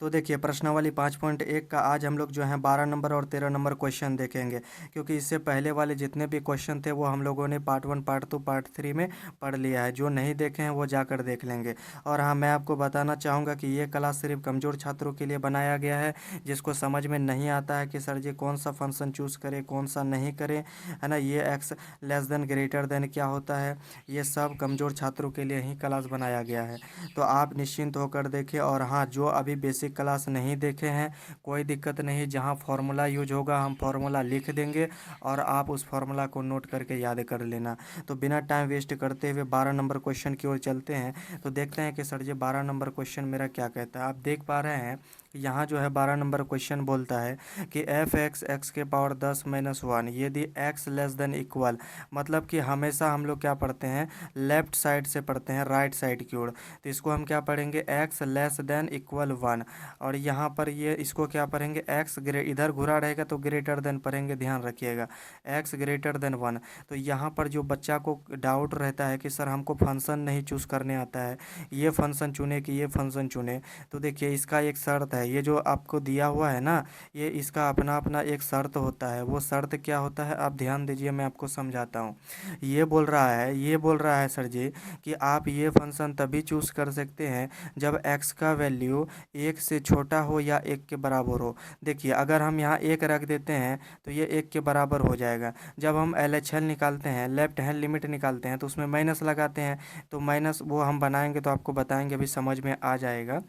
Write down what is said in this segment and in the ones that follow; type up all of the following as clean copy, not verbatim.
तो देखिए प्रश्नावली 5.1 का आज हम लोग जो है 12 नंबर और 13 नंबर क्वेश्चन देखेंगे, क्योंकि इससे पहले वाले जितने भी क्वेश्चन थे वो हम लोगों ने पार्ट 1 पार्ट 2 पार्ट 3 में पढ़ लिया है। जो नहीं देखे हैं वो जाकर देख लेंगे। और हाँ, मैं आपको बताना चाहूँगा कि ये क्लास सिर्फ कमज़ोर छात्रों के लिए बनाया गया है, जिसको समझ में नहीं आता है कि सर जी कौन सा फंक्शन चूज़ करें कौन सा नहीं करें, है ना। ये x less than greater than क्या होता है, ये सब कमज़ोर छात्रों के लिए ही क्लास बनाया गया है। तो आप निश्चिंत होकर देखें। और हाँ, जो अभी बेसिक क्लास नहीं देखे हैं कोई दिक्कत नहीं, जहाँ फार्मूला यूज होगा हम फार्मूला लिख देंगे और आप उस फार्मूला को नोट करके याद कर लेना। तो बिना टाइम वेस्ट करते हुए 12 नंबर क्वेश्चन की ओर चलते हैं। तो देखते हैं कि सर जी 12 नंबर क्वेश्चन मेरा क्या कहता है। आप देख पा रहे हैं यहाँ जो है 12 नंबर क्वेश्चन बोलता है कि एफ एक्स एक्स के पावर 10 माइनस 1 यदि एक्स लेस देन इक्वल, मतलब कि हमेशा हम लोग क्या पढ़ते हैं, लेफ्ट साइड से पढ़ते हैं राइट साइड की ओर। तो इसको हम क्या पढ़ेंगे, एक्स लेस देन इक्वल 1। और यहाँ पर ये इसको क्या पढ़ेंगे, एक्स इधर घुरा रहेगा तो ग्रेटर देन पढ़ेंगे, ध्यान रखिएगा, एक्स ग्रेटर देन 1। तो यहाँ पर जो बच्चा को डाउट रहता है कि सर हमको फंक्शन नहीं चूज़ करने आता है, ये फंक्शन चुने कि ये फंक्शन चुने, तो देखिए इसका एक शर्त है। ये जो आपको दिया हुआ है ना, ये इसका अपना अपना एक शर्त होता है। वो शर्त क्या होता है, आप ध्यान दीजिए, मैं आपको समझाता हूँ। ये बोल रहा है सर जी कि आप ये फंक्शन तभी चूज़ कर सकते हैं जब x का वैल्यू 1 से छोटा हो या 1 के बराबर हो। देखिए अगर हम यहाँ 1 रख देते हैं तो ये 1 के बराबर हो जाएगा। जब हम LHL निकालते हैं, लेफ्ट हैंड लिमिट निकालते हैं, तो उसमें माइनस लगाते हैं। तो माइनस वो हम बनाएंगे तो आपको बताएंगे, अभी समझ में आ जाएगा।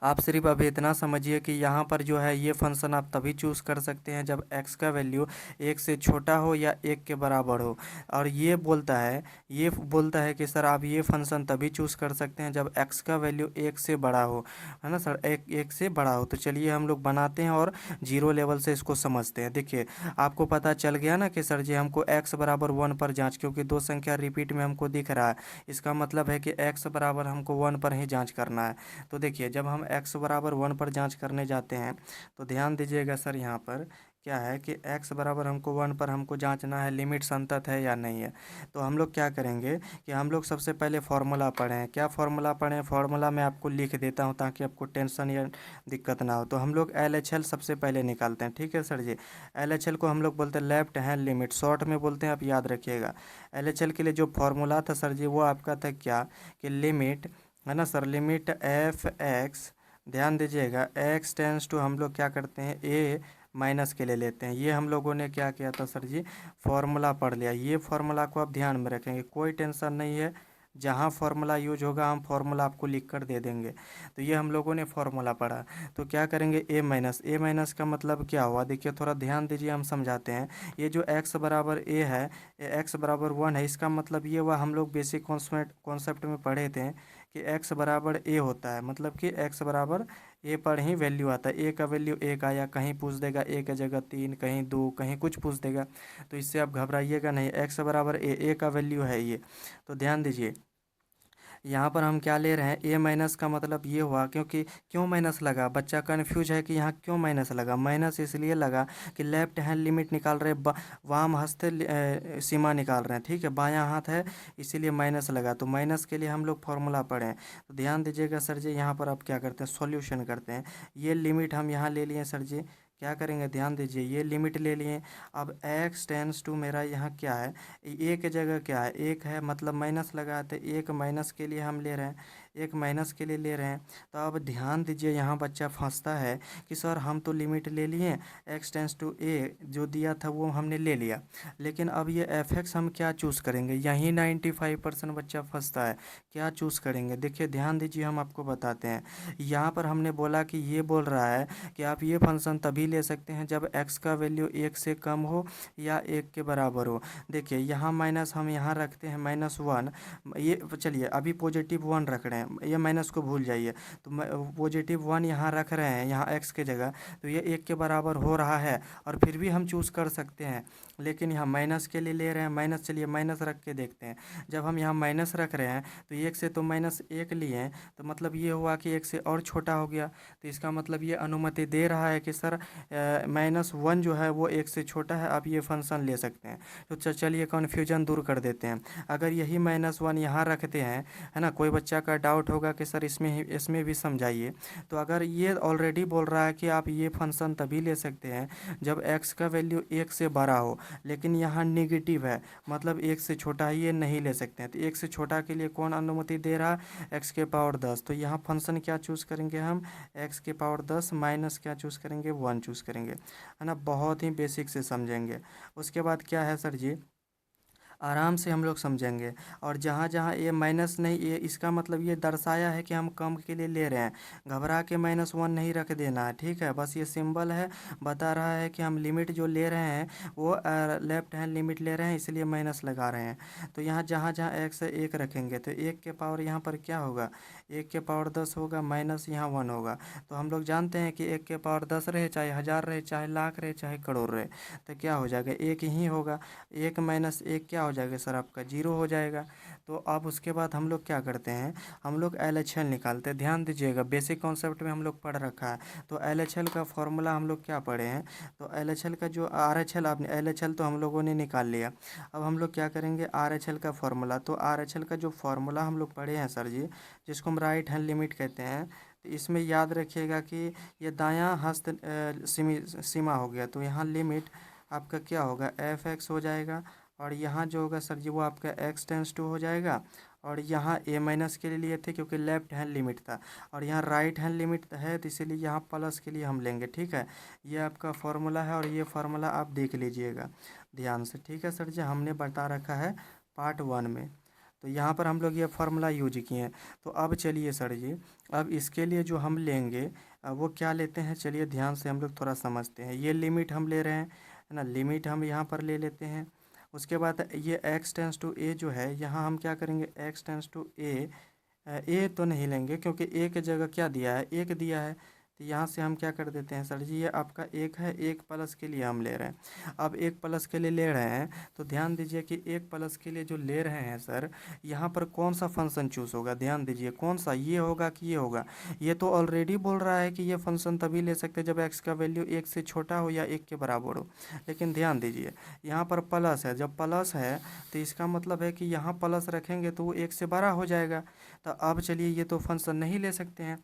आप सिर्फ अभी इतना समझिए कि यहाँ पर जो है ये फंक्शन आप तभी चूज़ कर सकते हैं जब x का वैल्यू 1 से छोटा हो या 1 के बराबर हो। और ये बोलता है कि सर आप ये फंक्शन तभी चूज़ कर सकते हैं जब x का वैल्यू 1 से बड़ा हो, है ना सर, एक से बड़ा हो। तो चलिए हम लोग बनाते हैं और जीरो लेवल से इसको समझते हैं। देखिए आपको पता चल गया ना कि सर जी हमको x बराबर 1 पर जांच, क्योंकि दो संख्या रिपीट में हमको दिख रहा है, इसका मतलब है कि x बराबर हमको 1 पर ही जांच करना है। तो देखिए जब हम x बराबर 1 पर जांच करने जाते हैं तो ध्यान दीजिएगा सर, यहाँ पर क्या है कि x बराबर हमको 1 पर हमको जांचना है लिमिट संतत है या नहीं है। तो हम लोग क्या करेंगे कि हम लोग सबसे पहले फार्मूला पढ़ें। क्या फार्मूला पढ़ें, फार्मूला मैं आपको लिख देता हूँ ताकि आपको टेंशन या दिक्कत ना हो। तो हम लोग LHL सबसे पहले निकालते हैं, ठीक है सर जी। LHL को हम लोग बोलते हैं लेफ्ट हैंड लिमिट, शॉर्ट में बोलते हैं, आप याद रखिएगा। LHL के लिए जो फार्मूला था सर जी वो आपका था क्या, कि लिमिट, है ना सर, लिमिट एफ एक्स, ध्यान दीजिएगा, एक्स टेंस टू हम लोग क्या करते हैं ए माइनस के ले लेते हैं। ये हम लोगों ने क्या किया था सर जी, फॉर्मूला पढ़ लिया। ये फॉर्मूला को आप ध्यान में रखेंगे, कोई टेंशन नहीं है, जहाँ फार्मूला यूज होगा हम फार्मूला आपको लिख कर दे देंगे। तो ये हम लोगों ने फार्मूला पढ़ा। तो क्या करेंगे, ए माइनस का मतलब क्या हुआ, देखिए थोड़ा ध्यान दीजिए, हम समझाते हैं। ये जो x बराबर a है, x बराबर 1 है, इसका मतलब ये हुआ, हम लोग बेसिक कॉन्सेप्ट में पढ़े थे कि x बराबर a होता है, मतलब कि x बराबर a पर ही वैल्यू आता है। a का वैल्यू 1 आया, कहीं पूछ देगा a की जगह 3, कहीं 2, कहीं कुछ पूछ देगा, तो इससे आप घबराइएगा नहीं, x बराबर a का वैल्यू है ये। तो ध्यान दीजिए यहाँ पर हम क्या ले रहे हैं, ए माइनस का मतलब ये हुआ, क्योंकि क्यों माइनस लगा, बच्चा कन्फ्यूज है कि यहाँ क्यों माइनस लगा। माइनस इसलिए लगा कि लेफ्ट हैंड लिमिट निकाल रहे, वाम हस्ते सीमा निकाल रहे हैं, ठीक है, बायां हाथ है, इसीलिए माइनस लगा। तो माइनस के लिए हम लोग फॉर्मूला पढ़ें। तो ध्यान दीजिएगा सर जी, यहाँ पर आप क्या करते हैं, सॉल्यूशन करते हैं। ये लिमिट हम यहाँ ले लिए सर जी, क्या करेंगे, ध्यान दीजिए, ये लिमिट ले लिए। अब x टेंस टू मेरा यहाँ क्या है, ए की जगह क्या है, एक है, मतलब माइनस लगा, तो एक माइनस के लिए हम ले रहे हैं, एक माइनस के लिए ले रहे हैं। तो अब ध्यान दीजिए, यहाँ बच्चा फंसता है कि सर हम तो लिमिट ले लिए, x टेंस टू ए जो दिया था वो हमने ले लिया, लेकिन अब ये fx हम क्या चूज़ करेंगे, यहीं 95% बच्चा फंसता है। क्या चूज़ करेंगे, देखिए ध्यान दीजिए, हम आपको बताते हैं। यहाँ पर हमने बोला कि ये बोल रहा है कि आप ये फंक्शन तभी ले सकते हैं जब x का वैल्यू 1 से कम हो या 1 के बराबर हो। देखिए यहाँ माइनस हम यहाँ रखते हैं -1, ये चलिए अभी +1 रख रहे हैं, ये माइनस को भूल जाइए। तो +1 यहाँ रख रहे हैं, यहाँ x के जगह, तो ये 1 के बराबर हो रहा है, और फिर भी हम चूज़ कर सकते हैं, लेकिन यहाँ माइनस के लिए ले रहे हैं माइनस। चलिए माइनस रख के देखते हैं। जब हम यहाँ माइनस रख रहे हैं तो 1 से तो -1 लिए हैं, तो मतलब ये हुआ कि 1 से और छोटा हो गया। तो इसका मतलब ये अनुमति दे रहा है कि सर -1 जो है वो 1 से छोटा है, आप ये फंक्शन ले सकते हैं। तो चलिए कन्फ्यूजन दूर कर देते हैं। अगर यही -1 यहाँ रखते हैं, है ना, कोई बच्चा का डाउट डाउट होगा कि सर इसमें भी समझाइए। तो अगर ये ऑलरेडी बोल रहा है कि आप ये फंक्शन तभी ले सकते हैं जब x का वैल्यू 1 से बड़ा हो, लेकिन यहाँ निगेटिव है, मतलब 1 से छोटा ही ये नहीं ले सकते हैं। तो 1 से छोटा के लिए कौन अनुमति दे रहा है, x के पावर 10। तो यहाँ फंक्शन क्या चूज़ करेंगे हम, x के पावर 10 माइनस क्या चूज़ करेंगे, 1 चूज़ करेंगे, है ना। बहुत ही बेसिक से समझेंगे। उसके बाद क्या है सर जी, आराम से हम लोग समझेंगे। और जहाँ जहाँ ये माइनस नहीं, ये इसका मतलब ये दर्शाया है कि हम कम के लिए ले रहे हैं, घबरा के -1 नहीं रख देना है, ठीक है। बस ये सिंबल है, बता रहा है कि हम लिमिट जो ले रहे हैं वो लेफ्ट हैंड लिमिट ले रहे हैं, इसलिए माइनस लगा रहे हैं। तो यहाँ जहाँ जहाँ x है 1 रखेंगे तो 1 के पावर यहाँ पर क्या होगा, 1 के पावर 10 होगा, माइनस यहाँ 1 होगा। तो हम लोग जानते हैं कि 1 के पावर 10 रहे, चाहे हज़ार रहे, चाहे लाख रहे, चाहे करोड़ रहे, तो क्या हो जाएगा, 1 ही होगा। 1 माइनस 1 क्या हो जाएगा सर, आपका 0 हो जाएगा। तो अब उसके बाद हम लोग क्या करते हैं, हम लोग LHL निकालते हैं। ध्यान दीजिएगा, बेसिक कॉन्सेप्ट में हम लोग पढ़ रखा है। तो LHL का फॉर्मूला हम लोग क्या पढ़े हैं, तो LHL का जो RHL, आपने LHL तो हम लोगों ने निकाल लिया। अब हम लोग क्या करेंगे, RHL का फॉर्मूला। तो RHL का जो फॉर्मूला हम लोग पढ़े हैं सर जी, जिसको हम राइट हैंड लिमिट कहते हैं, तो इसमें याद रखिएगा कि ये दायां हस्त सीमा हो गया। तो यहाँ लिमिट आपका क्या होगा, fx हो जाएगा। और यहाँ जो होगा सर जी वो आपका x टेंस टू हो जाएगा। और यहाँ a माइनस के लिए लिए थे क्योंकि लेफ्ट हैंड लिमिट था, और यहाँ राइट हैंड लिमिट है, तो इसीलिए यहाँ प्लस के लिए हम लेंगे, ठीक है। ये आपका फॉर्मूला है, और ये फार्मूला आप देख लीजिएगा ध्यान से, ठीक है सर जी। हमने बता रखा है पार्ट 1 में, तो यहाँ पर हम लोग ये फार्मूला यूज किए हैं। तो अब चलिए सर जी, अब इसके लिए जो हम लेंगे वो क्या लेते हैं, चलिए ध्यान से हम लोग थोड़ा समझते हैं। ये लिमिट हम ले रहे हैं, है ना, लिमिट हम यहाँ पर ले लेते हैं। उसके बाद ये x टेंस टू a जो है, यहाँ हम क्या करेंगे, x टेंस टू a, ए तो नहीं लेंगे क्योंकि ए की जगह क्या दिया है, 1 दिया है। तो यहाँ से हम क्या कर देते हैं सर जी, ये आपका 1 है, 1 प्लस के लिए हम ले रहे हैं। अब 1 प्लस के लिए ले रहे हैं, तो ध्यान दीजिए कि 1 प्लस के लिए जो ले रहे हैं सर, यहाँ पर कौन सा फंक्शन चूज़ होगा, ध्यान दीजिए कौन सा, ये होगा कि ये होगा। ये तो ऑलरेडी बोल रहा है कि ये फंक्शन तभी ले सकते हैं जब x का वैल्यू 1 से छोटा हो या 1 के बराबर हो। लेकिन ध्यान दीजिए यहाँ पर प्लस है, जब प्लस है तो इसका मतलब है कि यहाँ प्लस रखेंगे तो वो 1 से बड़ा हो जाएगा। तो अब चलिए ये तो फंक्शन नहीं ले सकते हैं।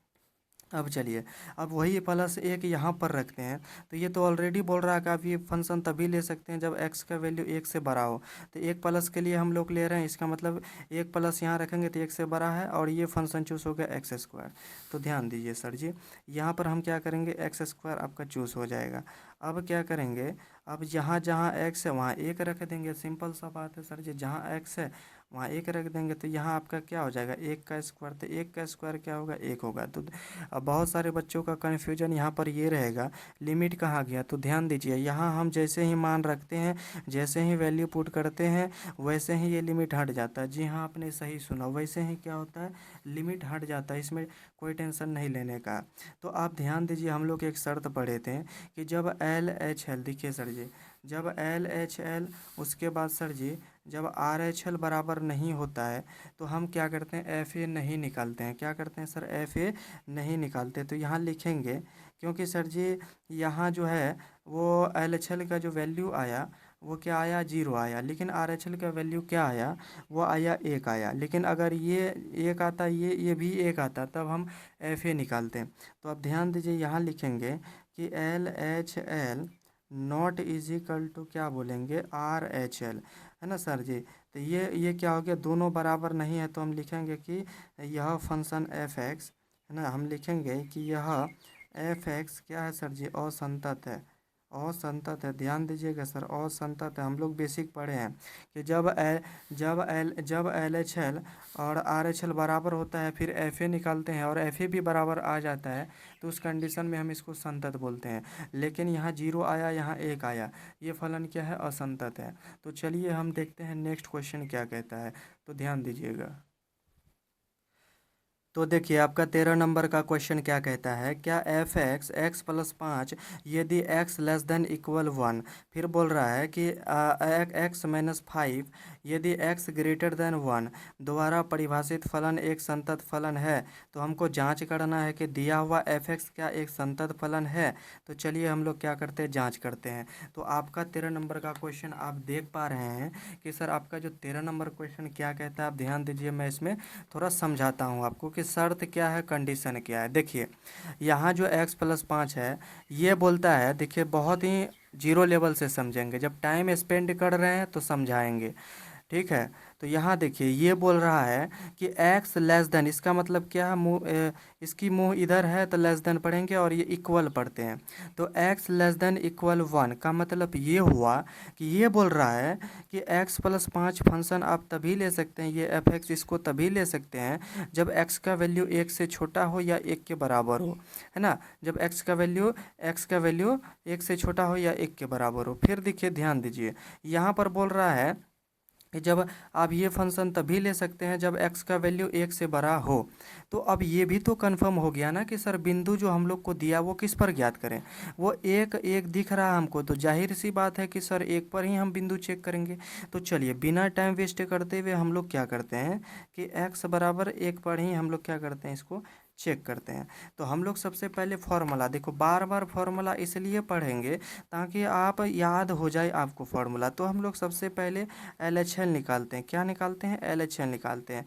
अब चलिए, अब वही +1 यहाँ पर रखते हैं, तो ये तो ऑलरेडी बोल रहा है कि आप ये फंक्शन तभी ले सकते हैं जब x का वैल्यू 1 से बड़ा हो। तो 1 प्लस के लिए हम लोग ले रहे हैं, इसका मतलब 1 प्लस यहाँ रखेंगे तो 1 से बड़ा है, और ये फंक्शन चूज़ हो गया x²। तो ध्यान दीजिए सर जी, यहाँ पर हम क्या करेंगे, x² आपका चूज़ हो जाएगा। अब क्या करेंगे, अब जहाँ जहाँ x है वहाँ 1 रख देंगे, सिंपल सा बात है सर जी, जहाँ x है वहाँ 1 रख देंगे। तो यहाँ आपका क्या हो जाएगा, 1 का स्क्वायर, तो 1 का स्क्वायर क्या होगा, 1 होगा। तो अब बहुत सारे बच्चों का कन्फ्यूजन यहाँ पर ये रहेगा, लिमिट कहाँ गया। तो ध्यान दीजिए, यहाँ हम जैसे ही मान रखते हैं, जैसे ही वैल्यू पुट करते हैं, वैसे ही ये लिमिट हट जाता है। जी हाँ, आपने सही सुना, वैसे ही क्या होता है, लिमिट हट जाता है, इसमें कोई टेंशन नहीं लेने का। तो आप ध्यान दीजिए, हम लोग एक शर्त पढ़े थे कि जब LHL, देखिए सर जी, जब LHL, उसके बाद सर जी जब RHL बराबर नहीं होता है, तो हम क्या करते हैं, FA नहीं निकालते हैं। क्या करते हैं सर, FA नहीं निकालते। तो यहाँ लिखेंगे, क्योंकि सर जी यहाँ जो है वो LHL का जो वैल्यू आया वो क्या आया, 0 आया, लेकिन RHL का वैल्यू क्या आया, वो आया 1 आया। लेकिन अगर ये 1 आता, ये भी 1 आता, तब हम FA निकालते हैं। तो अब ध्यान दीजिए, यहाँ लिखेंगे कि LHL नॉट इजिकल टू क्या बोलेंगे, RHL, है ना सर जी। तो ये क्या हो गया, दोनों बराबर नहीं है, तो हम लिखेंगे कि यह फंक्शन fx, है ना, हम लिखेंगे कि यह fx क्या है सर जी, असंतत है, असंतत है। ध्यान दीजिएगा सर, असंतत है। हम लोग बेसिक पढ़े हैं कि जब LHL और RHL बराबर होता है, फिर FA निकालते हैं और FA भी बराबर आ जाता है, तो उस कंडीशन में हम इसको संतत बोलते हैं। लेकिन यहाँ 0 आया, यहाँ 1 आया, ये फलन क्या है, असंतत है। तो चलिए हम देखते हैं नेक्स्ट क्वेश्चन क्या कहता है, तो ध्यान दीजिएगा। तो देखिए आपका 13 नंबर का क्वेश्चन क्या कहता है, क्या fx x+5 यदि x <= 1, फिर बोल रहा है कि x - 5 यदि x ग्रेटर देन 1 द्वारा परिभाषित फलन एक संतत फलन है, तो हमको जांच करना है कि दिया हुआ f(x) क्या एक संतत फलन है। तो चलिए हम लोग क्या करते हैं, जांच करते हैं। तो आपका 13 नंबर का क्वेश्चन आप देख पा रहे हैं कि सर आपका जो 13 नंबर क्वेश्चन क्या कहता है, आप ध्यान दीजिए, मैं इसमें थोड़ा समझाता हूँ आपको कि शर्त क्या है, कंडीशन क्या है। देखिए यहाँ जो x+5 है ये बोलता है, देखिए बहुत ही जीरो लेवल से समझेंगे, जब टाइम स्पेंड कर रहे हैं तो समझाएंगे, ठीक है। तो यहाँ देखिए ये बोल रहा है कि x लेस देन, इसका मतलब क्या है, इसकी मुंह इधर है तो लेस देन पढ़ेंगे और ये इक्वल पढ़ते हैं। तो x लेस देन इक्वल 1 का मतलब ये हुआ कि ये बोल रहा है कि x+5 फंक्शन आप तभी ले सकते हैं, ये f(x) इसको तभी ले सकते हैं जब x का वैल्यू 1 से छोटा हो या 1 के बराबर हो, है ना। जब x का वैल्यू 1 से छोटा हो या 1 के बराबर हो। फिर देखिए ध्यान दीजिए, यहाँ पर बोल रहा है कि जब आप ये फंक्शन तभी ले सकते हैं जब x का वैल्यू 1 से बड़ा हो। तो अब ये भी तो कंफर्म हो गया ना कि सर बिंदु जो हम लोग को दिया वो किस पर ज्ञात करें, वो एक एक दिख रहा है हमको, तो जाहिर सी बात है कि सर एक पर ही हम बिंदु चेक करेंगे। तो चलिए बिना टाइम वेस्ट करते हुए हम लोग क्या करते हैं कि x बराबर 1 पर ही हम लोग क्या करते हैं, इसको चेक करते हैं। तो हम लोग सबसे पहले फॉर्मूला, देखो बार बार फॉर्मूला इसलिए पढ़ेंगे ताकि आप याद हो जाए आपको फॉर्मूला। तो हम लोग सबसे पहले LHL निकालते हैं। क्या निकालते हैं, LHL निकालते हैं।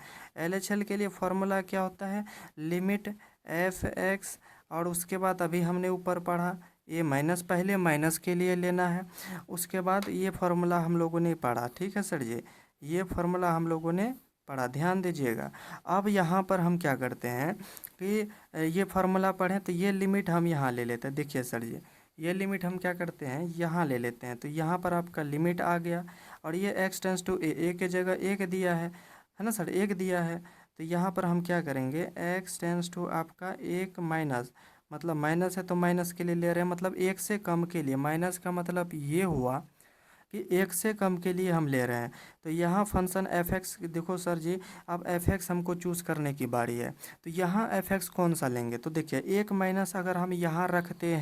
LHL के लिए फॉर्मूला क्या होता है, लिमिट f(x) और उसके बाद अभी हमने ऊपर पढ़ा ये माइनस, पहले माइनस के लिए लेना है, उसके बाद ये फार्मूला हम लोगों ने पढ़ा, ठीक है सर जी, ये फार्मूला हम लोगों ने पढ़ा, ध्यान दीजिएगा। अब यहाँ पर हम क्या करते हैं कि ये फार्मूला पढ़ें तो ये लिमिट हम यहाँ ले लेते हैं। देखिए सर जी, ये लिमिट हम क्या करते हैं, यहाँ ले लेते हैं। तो यहाँ पर आपका लिमिट आ गया और ये x → a के जगह 1 दिया है ना सर, 1 दिया है। तो यहाँ पर हम क्या करेंगे, x → आपका 1 माइनस, मतलब माइनस है तो माइनस के लिए ले रहे हैं, मतलब 1 से कम के लिए, माइनस का मतलब ये हुआ कि 1 से कम के लिए हम ले रहे हैं। तो यहाँ फंक्शन f(x) देखो सर जी, अब f(x) हमको चूज़ करने की बारी है। तो यहाँ f(x) कौन सा लेंगे, तो देखिए 1 माइनस अगर हम यहाँ रखते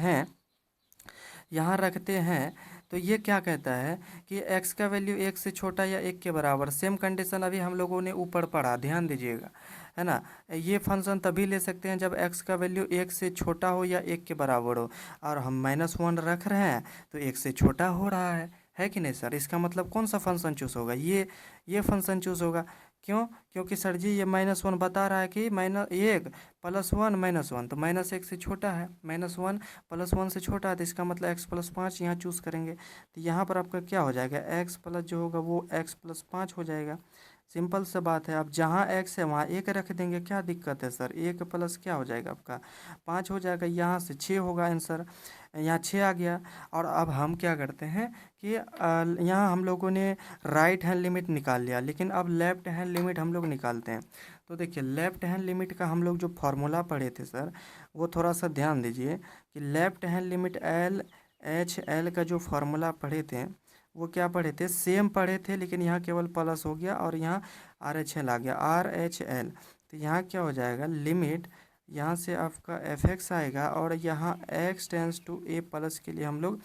हैं, तो ये क्या कहता है कि x का वैल्यू 1 से छोटा या 1 के बराबर, सेम कंडीशन अभी हम लोगों ने ऊपर पढ़ा, ध्यान दीजिएगा, है ना। ये फंक्शन तभी ले सकते हैं जब x का वैल्यू 1 से छोटा हो या 1 के बराबर हो, और हम -1 रख रहे हैं तो 1 से छोटा हो रहा है कि नहीं सर। इसका मतलब कौन सा फंक्शन चूज़ होगा, ये फंक्शन चूज़ होगा। क्यों, क्योंकि सर जी ये -1 बता रहा है कि -1 + 1 -1, तो -1 से छोटा है, -1 + 1 से छोटा है, तो इसका मतलब x+5 यहाँ चूज़ करेंगे। तो यहाँ पर आपका क्या हो जाएगा, x प्लस जो होगा वो x+5 हो जाएगा। सिंपल सा बात है, अब जहाँ x है वहाँ 1 रख देंगे, क्या दिक्कत है सर, 1 प्लस क्या हो जाएगा आपका 5 हो जाएगा, यहाँ से 6 होगा आंसर, यहाँ 6 आ गया। और अब हम क्या करते हैं कि यहाँ हम लोगों ने राइट हैंड लिमिट निकाल लिया, लेकिन अब लेफ्ट हैंड लिमिट हम लोग निकालते हैं। तो देखिए लेफ्ट हैंड लिमिट का हम लोग जो फार्मूला पढ़े थे सर, वो थोड़ा सा ध्यान दीजिए कि लेफ्ट हैंड लिमिट LHL का जो फार्मूला पढ़े थे वो क्या पढ़े थे, सेम पढ़े थे, लेकिन यहाँ केवल प्लस हो गया और यहाँ RH आ गया, RHL। तो यहाँ क्या हो जाएगा, लिमिट यहाँ से आपका f(x) आएगा और यहाँ x → a+ के लिए हम लोग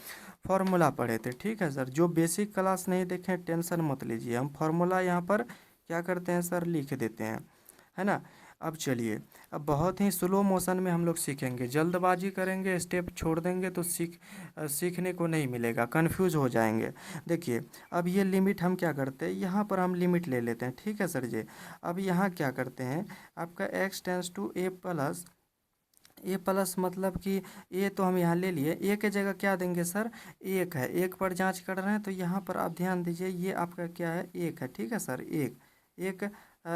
फार्मूला पढ़े थे, ठीक है सर। जो बेसिक क्लास नहीं देखें टेंशन मत लीजिए, हम फार्मूला यहाँ पर क्या करते हैं सर, लिख देते हैं, है ना। अब चलिए, अब बहुत ही स्लो मोशन में हम लोग सीखेंगे, जल्दबाजी करेंगे स्टेप छोड़ देंगे तो सीखने को नहीं मिलेगा, कंफ्यूज हो जाएंगे। देखिए अब ये लिमिट हम क्या करते हैं, यहाँ पर हम लिमिट ले लेते हैं, ठीक है सर जी। अब यहाँ क्या करते हैं, आपका x → a+ मतलब कि a तो हम यहाँ ले लिए, a के जगह क्या देंगे सर, 1 है, 1 पर जांच कर रहे हैं, तो यहाँ पर आप ध्यान दीजिए ये आपका क्या है, 1 है, ठीक है सर।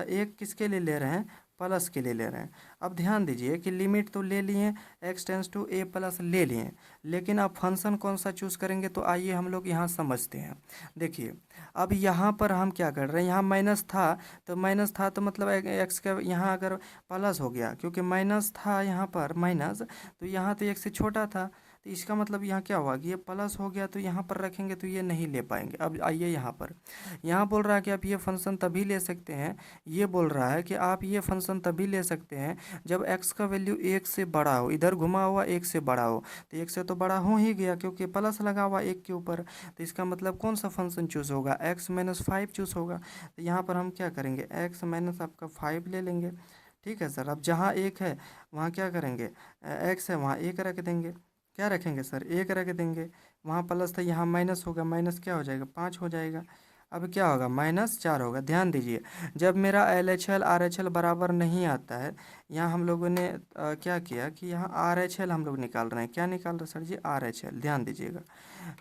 एक किसके लिए ले रहे हैं, प्लस के लिए ले रहे हैं। अब ध्यान दीजिए कि लिमिट तो ले लिए, x → a+ ले लिए, लेकिन अब फंक्शन कौन सा चूज़ करेंगे, तो आइए हम लोग यहाँ समझते हैं। देखिए अब यहाँ पर हम क्या कर रहे हैं, यहाँ माइनस था तो मतलब x का यहाँ अगर प्लस हो गया, क्योंकि माइनस था यहाँ पर माइनस, तो यहाँ तो 1 से छोटा था, तो इसका मतलब यहाँ क्या हुआ कि ये प्लस हो गया, तो यहाँ पर रखेंगे तो ये नहीं ले पाएंगे। अब आइए यहाँ पर, यहाँ बोल रहा है कि आप ये फंक्शन तभी ले सकते हैं, ये बोल रहा है कि आप ये फंक्शन तभी ले सकते हैं जब x का वैल्यू 1 से बड़ा हो, इधर घुमा हुआ 1 से बड़ा हो। तो 1 से तो बड़ा हो ही गया क्योंकि प्लस लगा हुआ 1 के ऊपर। तो इसका मतलब कौन सा फंक्शन चूज़ होगा, x-5 चूज़ होगा। तो यहाँ पर हम क्या करेंगे, x माइनस आपका 5 ले लेंगे। ठीक है सर, अब जहाँ 1 है वहाँ क्या करेंगे, x है वहाँ 1 रख देंगे। क्या रखेंगे सर, 1 रख देंगे। वहाँ प्लस था, यहाँ माइनस होगा, माइनस क्या हो जाएगा, 5 हो जाएगा। अब क्या होगा, -4 होगा। ध्यान दीजिए, जब मेरा LHL RHL बराबर नहीं आता है, यहाँ हम लोगों ने क्या किया कि यहाँ RHL हम लोग निकाल रहे हैं। क्या निकाल रहे हैं सर जी, RHL। ध्यान दीजिएगा,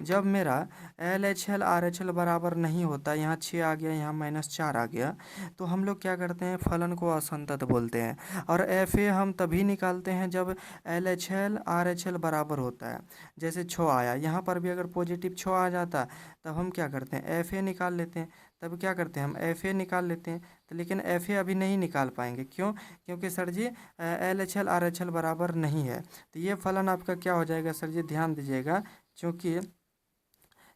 जब मेरा LHL RHL बराबर नहीं होता, यहाँ 6 आ गया, यहाँ -4 आ गया, तो हम लोग क्या करते हैं, फलन को असंतत बोलते हैं। और FA हम तभी निकालते हैं जब LHL RHL बराबर होता है। जैसे 6 आया, यहाँ पर भी अगर पॉजिटिव 6 आ जाता तब हम क्या करते हैं, FA निकाल लेते हैं। तब क्या करते हैं, हम FA निकाल लेते हैं। तो लेकिन FA अभी नहीं निकाल पाएंगे, क्यों, क्योंकि सर जी LHL RHL बराबर नहीं है। तो ये फलन आपका क्या हो जाएगा सर जी, ध्यान दीजिएगा, क्योंकि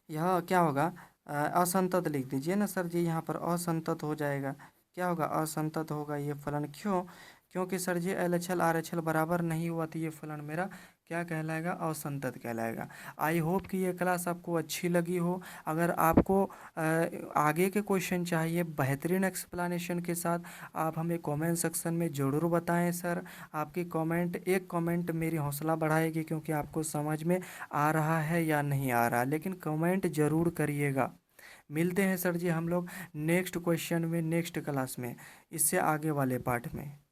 यह क्या होगा, असंतत लिख दीजिए ना सर जी, यहाँ पर असंतत हो जाएगा। क्या होगा, असंतत होगा ये फलन। क्यों, क्योंकि सर जी LHL RHL बराबर नहीं हुआ, तो ये फलन मेरा क्या कहलाएगा, असंतत कहलाएगा। आई होप कि ये क्लास आपको अच्छी लगी हो। अगर आपको आगे के क्वेश्चन चाहिए बेहतरीन एक्सप्लेनेशन के साथ, आप हमें कमेंट सेक्शन में ज़रूर बताएं सर। आपकी कमेंट, एक कमेंट मेरी हौसला बढ़ाएगी क्योंकि आपको समझ में आ रहा है या नहीं आ रहा, लेकिन कमेंट ज़रूर करिएगा। मिलते हैं सर जी हम लोग नेक्स्ट क्वेश्चन में, नेक्स्ट क्लास में, इससे आगे वाले पार्ट में।